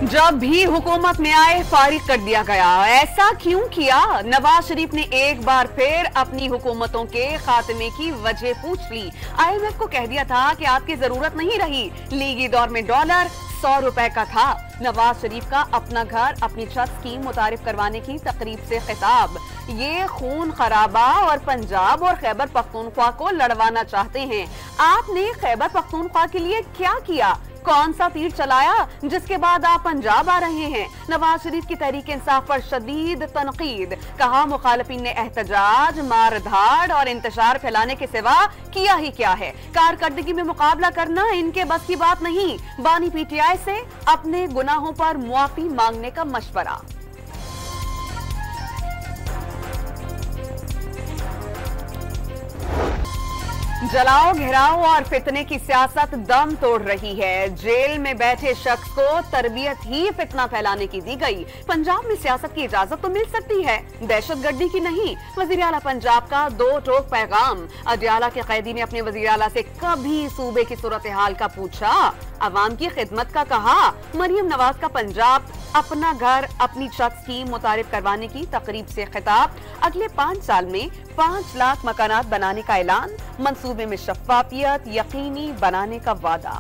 जब भी हुकूमत में आए फारिग कर दिया गया। ऐसा क्यों किया? नवाज शरीफ ने एक बार फिर अपनी हुकूमतों के खात्मे की वजह पूछ ली। IMF को कह दिया था कि आपकी जरूरत नहीं रही। लीगी दौर में डॉलर 100 रुपए का था। नवाज शरीफ का अपना घर अपनी छत स्कीम मुतारिफ करवाने की तकरीब से खिताब। ये खून खराबा और पंजाब और खैबर पख्तूनख्वा को लड़वाना चाहते हैं। आपने खैबर पख्तूनख्वा के लिए क्या किया? कौन सा तीर चलाया जिसके बाद आप पंजाब आ रहे हैं? नवाज शरीफ की तहरीक इंसाफ पर शदीद तनकीद। कहा मुखालिफिन ने एहतजाज, मार धाड़ और इंतशार फैलाने के सिवा किया ही क्या है। कारकर्दगी में मुकाबला करना इनके बस की बात नहीं। बानी PTI से अपने गुनाहों पर मुआफी मांगने का मशवरा। जलाओ, घेराव और फितने की सियासत दम तोड़ रही है। जेल में बैठे शख्स को तरबियत ही फितना फैलाने की दी गई। पंजाब में सियासत की इजाजत तो मिल सकती है, दहशतगर्दी की नहीं। वजीर आला पंजाब का दो टोक पैगाम। अडियाला के कैदी ने अपने वजीर आला से कभी सूबे की सूरत हाल का पूछा? अवाम की खिदमत का कहा। मरियम नवाज का पंजाब अपना घर अपनी छत स्कीम मुतारिफ करवाने की तकरीब से खिताब। अगले 5 साल में 5 लाख मकानात बनाने का ऐलान। मंसूबे में शफाफियत यकीनी बनाने का वादा।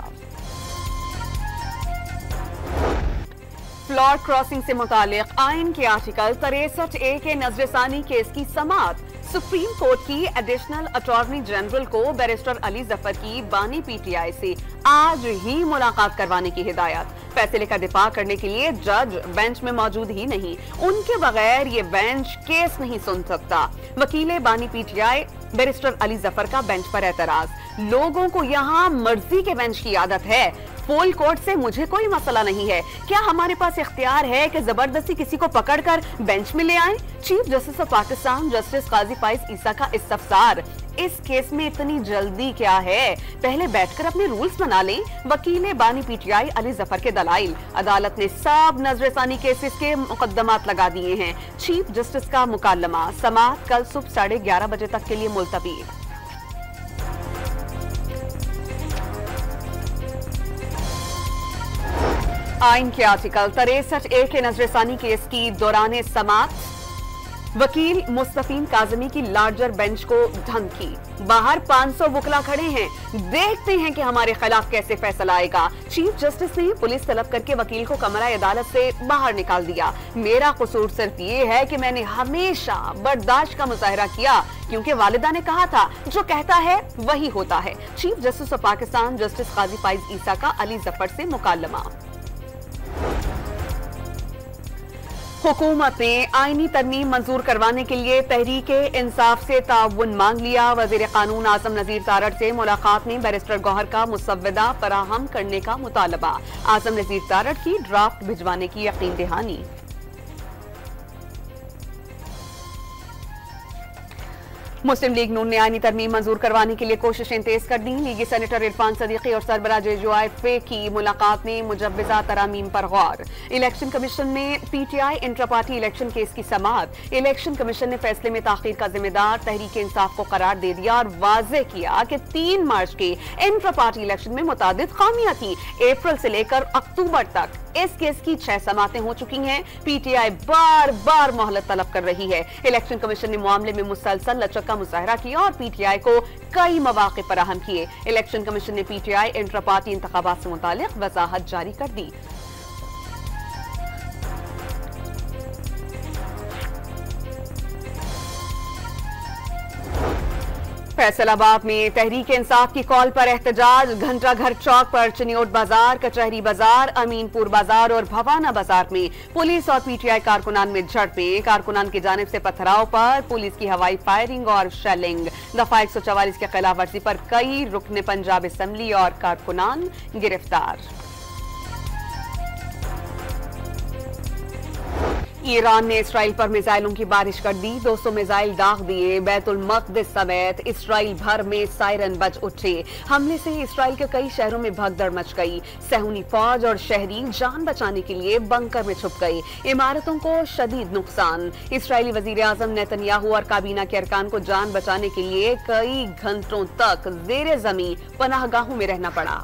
फ्लोर क्रॉसिंग से मुतालिक आइन के आर्टिकल 63A के नजरसानी केस की समाअत। सुप्रीम कोर्ट की एडिशनल अटॉर्नी जनरल को बैरिस्टर अली जफर की बानी PTI से आज ही मुलाकात करवाने की हिदायत। फैसले का दिफा करने के लिए जज बेंच में मौजूद ही नहीं। उनके बगैर ये बेंच केस नहीं सुन सकता। वकील बानी PTI बैरिस्टर अली जफर का बेंच पर एतराज। लोगों को यहाँ मर्जी के बेंच की आदत है। फुल कोर्ट से मुझे कोई मसला नहीं है। क्या हमारे पास इख्तियार है कि जबरदस्ती किसी को पकड़कर बेंच में ले आए? Chief justice of Pakistan justice Qazi Faez Isa का इस्तफसार। इस केस में इतनी जल्दी क्या है? पहले बैठकर अपने रूल्स बना लें। वकील बानी PTI अली जफर के दलाइल। अदालत ने सब नजरसानी केसेस के मुकदमात लगा दिए हैं। चीफ जस्टिस का मुकालमा। समाअत कल सुबह 11:30 बजे तक के लिए मुलतवी। आइन के आर्टिकल 63A के नजरसानी केस की दौरान समाअत वकील मुस्तफीन काजमी की लार्जर बेंच को धमकी। बाहर 500 वकला खड़े हैं, देखते हैं कि हमारे खिलाफ कैसे फैसला आएगा। चीफ जस्टिस ने पुलिस तलब करके वकील को कमरा अदालत से बाहर निकाल दिया। मेरा कसूर सिर्फ ये है कि मैंने हमेशा बर्दाश्त का मुजाहरा किया, क्योंकि वालिदा ने कहा था जो कहता है वही होता है। Chief justice of Pakistan justice Qazi Faez Isa का अली जफर से मुकालमा। हुकूमत ने आईनी तरमीम मंजूर करवाने के लिए तहरीके इंसाफ से ताउन मांग लिया। वजीर कानून आजम नजीर तारड़ से मुलाकात में बैरिस्टर गौहर का मुसव्वदा फराहम करने का मुतालबा। आजम नजीर तारड़ की ड्राफ्ट भिजवाने की यकीन दहानी। मुस्लिम लीग नून ने आईनी तरमीम मंजूर करवाने के लिए कोशिशें तेज कर दी। लीगी सेनेटर इरफान सदीकी और सरबराह JUIF की मुलाकात में मुजव्वजा तरामीम पर गौर। इलेक्शन कमीशन में PTI intra party election case की समाअत। इलेक्शन कमीशन ने फैसले में ताखीर का जिम्मेदार तहरीक इंसाफ को करार दे दिया और वाज़ेह किया कि 3 मार्च के इंट्रा पार्टी इलेक्शन में मुतादिद खामियां थी। अप्रैल से लेकर अक्टूबर तक इस केस की 6 समातें हो चुकी हैं। PTI बार बार मोहलत तलब कर रही है। इलेक्शन कमीशन ने मामले में मुसलसल लचक का मुजाहरा किया और PTI को कई मौके फराहम किए। इलेक्शन कमीशन ने PTI इंट्रा पार्टी इंतखाबात से मुतालिक वजाहत जारी कर दी। फैसलाबाद में तहरीक इंसाफ की कॉल पर एहतजाज। घंटा घर चौक पर चिन्योट बाजार, कचहरी बाजार, अमीनपुर बाजार और भवाना बाजार में पुलिस और PTI कारकुनान में झड़पें। कारकुनान की जानिब से पथराव पर पुलिस की हवाई फायरिंग और शेलिंग। दफा 144 के खिलाफ वर्जी पर कई रुकन पंजाब असेंबली और कारकुनान गिरफ्तार। ईरान ने इसराइल पर मिसाइलों की बारिश कर दी। 200 मिसाइल दाग दिए। बैतुल मक़दिस समेत इसराइल भर में सायरन बज उठे। हमले से इसराइल के कई शहरों में भगदड़ मच गई। सहूनी फौज और शहरी जान बचाने के लिए बंकर में छुप गए। इमारतों को शदीद नुकसान। इसराइली वजीर आजम नेतन्याहू और काबीना के अरकान को जान बचाने के लिए कई घंटों तक ज़ेरे ज़मीं पनाहगाहों में रहना पड़ा।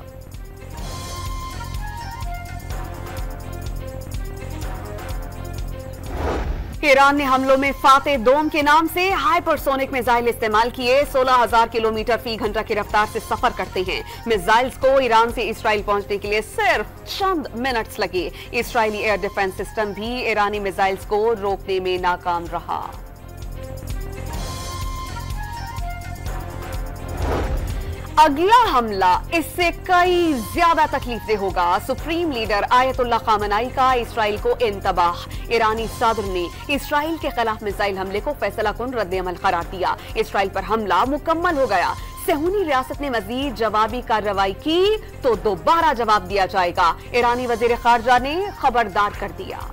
ईरान ने हमलों में फाते दोम के नाम से हाइपरसोनिक मिसाइल इस्तेमाल किए। 16,000 किलोमीटर फी घंटा की रफ्तार से सफर करते हैं। मिसाइल्स को ईरान से इसराइल पहुंचने के लिए सिर्फ चंद मिनट्स लगे। इसराइली एयर डिफेंस सिस्टम भी ईरानी मिसाइल्स को रोकने में नाकाम रहा। अगला हमला इससे कई ज्यादा तकलीफदेह होगा। सुप्रीम लीडर आयतुल्लाह खामनाई का इसराइल को इंतबाह। ईरानी सदर ने इसराइल के खिलाफ मिसाइल हमले को फैसलाकुन रद्द-ए-अमल करार दिया। इसराइल पर हमला मुकम्मल हो गया। सेहूनी रियासत ने मजीद जवाबी कार्रवाई की तो दोबारा जवाब दिया जाएगा। ईरानी वजीर खारजा ने खबरदार कर दिया।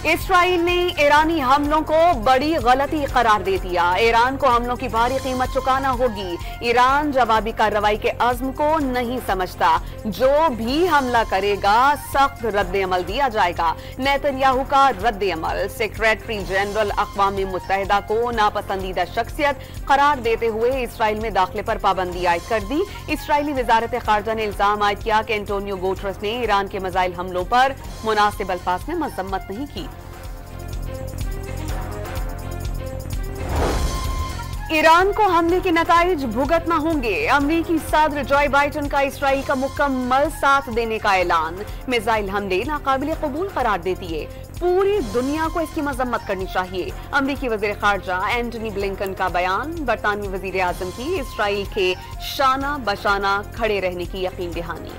इसराइल ने ईरानी हमलों को बड़ी गलती करार दे दिया। ईरान को हमलों की भारी कीमत चुकाना होगी। ईरान जवाबी कार्रवाई के अज़्म को नहीं समझता। जो भी हमला करेगा सख्त रद्द-ए-अमल दिया जाएगा। नेतन्याहू का रद्द-ए-अमल। सेक्रेटरी जनरल अक़वाम मुत्तहिदा को नापसंदीदा शख्सियत करार देते हुए इसराइल में दाखिले पर पाबंदी आयद कर दी। इसराइली वजारत खारजा ने इल्जाम आयद किया कि एंटोनियो गुटेरेस ने ईरान के मिसाइल हमलों पर मुनासिब अल्फाज में मजम्मत नहीं की। ईरान को हमले के नताइज भुगतना होंगे। अमरीकी सदर जो बाइडेन का इसराइल का मुकम्मल साथ देने का ऐलान। मिसाइल हमले नाकाबिल कबूल करार देती है। पूरी दुनिया को इसकी मजम्मत करनी चाहिए। अमरीकी वजीर खारजा एंटनी ब्लिंकन का बयान। बरतानवी वजीर आजम की इसराइल के शाना बशाना खड़े रहने की यकीन दहानी।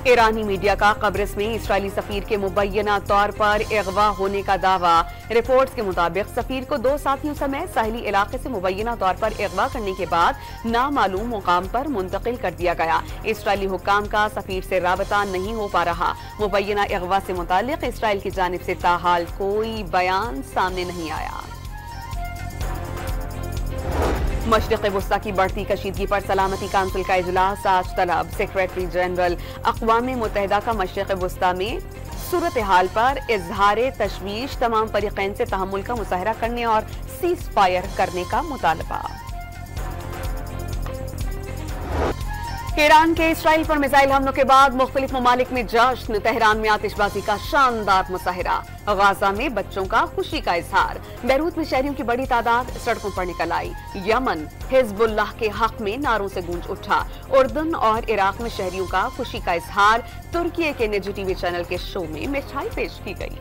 ईरानी मीडिया का कब्रिस में इसराइली सफीर के मुबैना तौर पर अगवा होने का दावा। रिपोर्ट्स के मुताबिक सफीर को 2 साथियों समेत साहिली इलाके से मुबैना तौर पर अगवा करने के बाद नामालूम मुकाम पर मुंतकिल कर दिया गया। इसराइली हुक्काम का सफीर से राबता नहीं हो पा रहा। मुबैना अगवा से मुतालिक इसराइल की जानिब से ताहाल कोई बयान सामने नहीं आया। मशरिक़ वुस्ता की बढ़ती कशीदगी पर सलामती काउंसिल का इजलास आज तलब। सेक्रेटरी जनरल अक़वाम मुत्तहिदा का मशरिक़ वुस्ता में सूरत हाल पर इजहार तशवीश, तमाम फरीक़ैन से तहम्मुल का मुज़ाहरा करने और सीज़ फायर करने का मुतालबा। ईरान के इसराइल पर मिसाइल हमलों के बाद मुख्तलिफ ममालिक में जश्न। तेहरान में आतिशबाजी का शानदार मुजाहिरा। गाजा में बच्चों का खुशी का इजहार। बैरूत में शहरियों की बड़ी तादाद सड़कों पर निकल आई। यमन हिजबुल्लाह के हक में नारों से गूंज उठा। उर्दन और इराक में शहरियों का खुशी का इजहार। तुर्की के निजी टीवी चैनल के शो में मिठाई पेश की गई।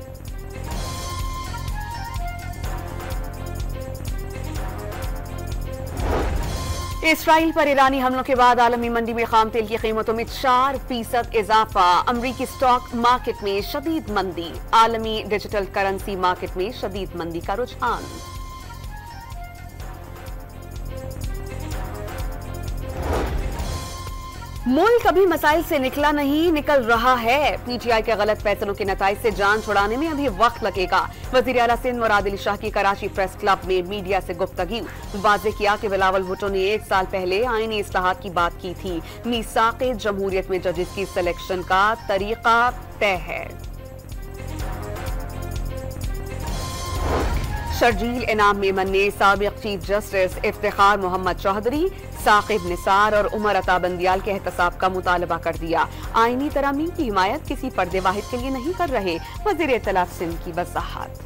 इसराइल पर ईरानी हमलों के बाद आलमी मंडी में खाम तेल की कीमतों में 4% इजाफा। अमरीकी स्टॉक मार्केट में शदीद मंदी। आलमी डिजिटल करेंसी मार्केट में शदीद मंदी का रुझान। मुल्क अभी मसाइल से निकला नहीं, निकल रहा है। पीटीआई के गलत फैसलों के नताइज से जान छुड़ाने में अभी वक्त लगेगा। वजीर आला सिंध मुराद अली शाह की कराची प्रेस क्लब में मीडिया से गुफ्तगू। वाज़ेह किया कि बिलावल भुट्टो ने 1 साल पहले आईनी इस्लाहात की बात की थी। मीसाक़े जमहूरियत में जजेस की सिलेक्शन का तरीका तय है। शर्जील इनाम मेमन ने साबिक चीफ जस्टिस इफ्तिखार मोहम्मद चौधरी, साकिब निसार और उमर अता बंदियाल के एहतसाब का मुतालबा कर दिया। आईनी तरामीम की हिमायत किसी पर्दे वाहिद के लिए नहीं कर रहे। वज़ीर इत्तलाफ सिंध की वज़ाहत।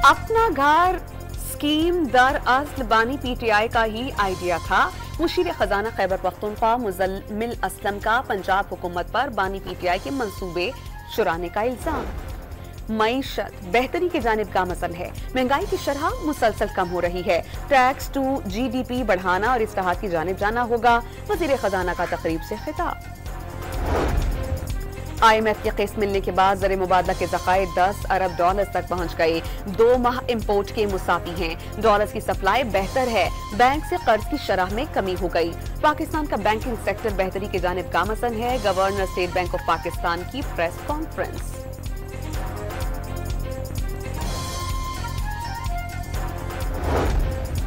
अपना घर स्कीम दरअसल बानी पीटीआई का ही आइडिया था। मुशीर खजाना खैबर पख्तूनख्वा मुज़म्मिल असलम का पंजाब हुकूमत पर बानी पीटीआई के मंसूबे चुराने का इल्जाम। मईशत बेहतरी की जानिब गामज़न है। महंगाई की शरह मुसलसल कम हो रही है। टैक्स टू जीडीपी बढ़ाना और इस्लाहात की जानिब जाना होगा। वज़ीर खजाना का तकरीब से खिताब। IMF की किस्त मिलने के बाद ज़र मुबादला के ज़खायर $10 अरब तक पहुंच गए। 2 माह इम्पोर्ट के मुसाफी हैं। डॉलर्स की सप्लाई बेहतर है। बैंक से कर्ज की शरह में कमी हो गई। पाकिस्तान का बैंकिंग सेक्टर बेहतरी की जानिब गामज़न है। Governor state bank of Pakistan की प्रेस कॉन्फ्रेंस।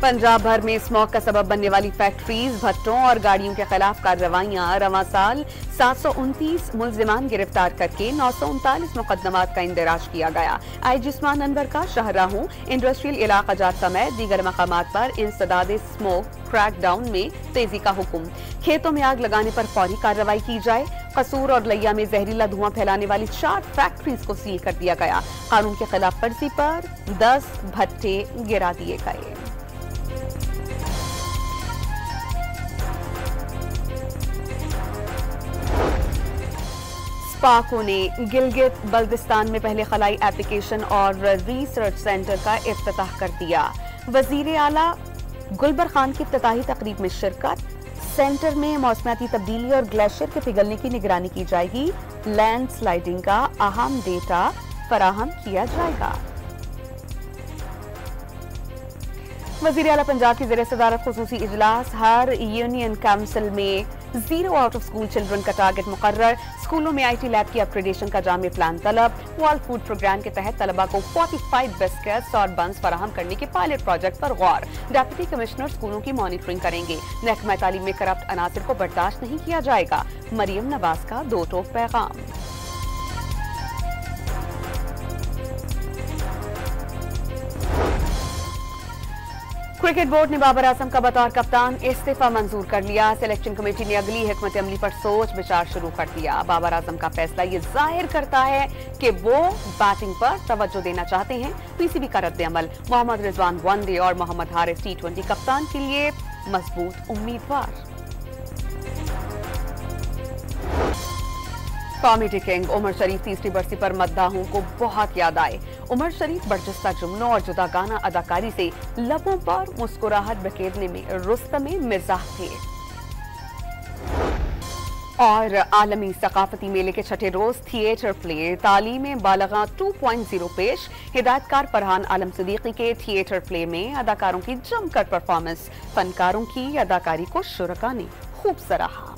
पंजाब भर में स्मॉग का सबब बनने वाली फैक्ट्रीज, भट्टों और गाड़ियों के खिलाफ कार्रवाइयां। रवां साल 729 मुल्जिमान गिरफ्तार करके 939 मुकदमात का इंदराज किया गया। IG उस्मान अनवर का शाहराहों, इंडस्ट्रियल इलाका जात समेत दीगर मकामात पर इंसदाद स्मोक क्रैकडाउन में तेजी का हुक्म। खेतों में आग लगाने पर फौरी कार्रवाई की जाए। कसूर और लैया में जहरीला धुआं फैलाने वाली 4 फैक्ट्रीज को सील कर दिया गया। कानून की खिलाफ वर्जी पर 10 भट्टे गिरा दिए गए। पाको ने गिलगित बल्दिस्तान में पहले खलाई एप्लीकेशन और रिसर्च सेंटर का इफ्तिताह कर दिया। वजीर आला गुलबर खान की इफ्तिताही तकरीब में शिरकत। सेंटर में मौसमियाती तब्दीली और ग्लेशियर के पिघलने की निगरानी की जाएगी। लैंड स्लाइडिंग का अहम डेटा फराहम किया जाएगा। वजीर आला पंजाब की ज़ेर सदारत खुसूसी इजलास। हर यूनियन काउंसिल में 0 आउट ऑफ स्कूल चिल्ड्रन का टारगेट मुकर्रर। स्कूलों में IT लैब की अपग्रेडेशन का जामे प्लान तलब। वर्ल्ड फूड प्रोग्राम के तहत तलबा को 45 बिस्किट्स और बंस फराहम करने के पायलट प्रोजेक्ट पर गौर। डिप्टी कमिश्नर स्कूलों की मॉनिटरिंग करेंगे। महकमा तालीम में करप्ट अनासिर को बर्दाश्त नहीं किया जाएगा। मरियम नवाज का 2 टोक पैगाम। क्रिकेट बोर्ड ने बाबर आजम का बतौर कप्तान इस्तीफा मंजूर कर लिया। सिलेक्शन कमेटी ने अगली हिकमत अमली पर सोच विचार शुरू कर दिया। बाबर आजम का फैसला ये जाहिर करता है कि वो बैटिंग पर तवज्जो देना चाहते हैं। PCB का रद्द-ए-अमल। मोहम्मद रिजवान वनडे और मोहम्मद हारिस T20 कप्तान के लिए मजबूत उम्मीदवार। कॉमेडी किंग उमर शरीफ तीसरी बरसी पर मद्दाहों को बहुत याद आए। उमर शरीफ बर्जस्ता जुमलों और जुदागाना अदाकारी से लबों पर मुस्कुराहट बखेरने में रुस्तमे मिजाह थे। और आलमी सकाफती मेले के 6ठे रोज थिएटर प्ले तालीम बालगा 2.0 पेश। हिदायतकार फरहान आलम सिद्दीकी के थिएटर प्ले में अदाकारों की जमकर परफॉर्मेंस। फनकारों की अदाकारी को शुरका ने खूब सराहा।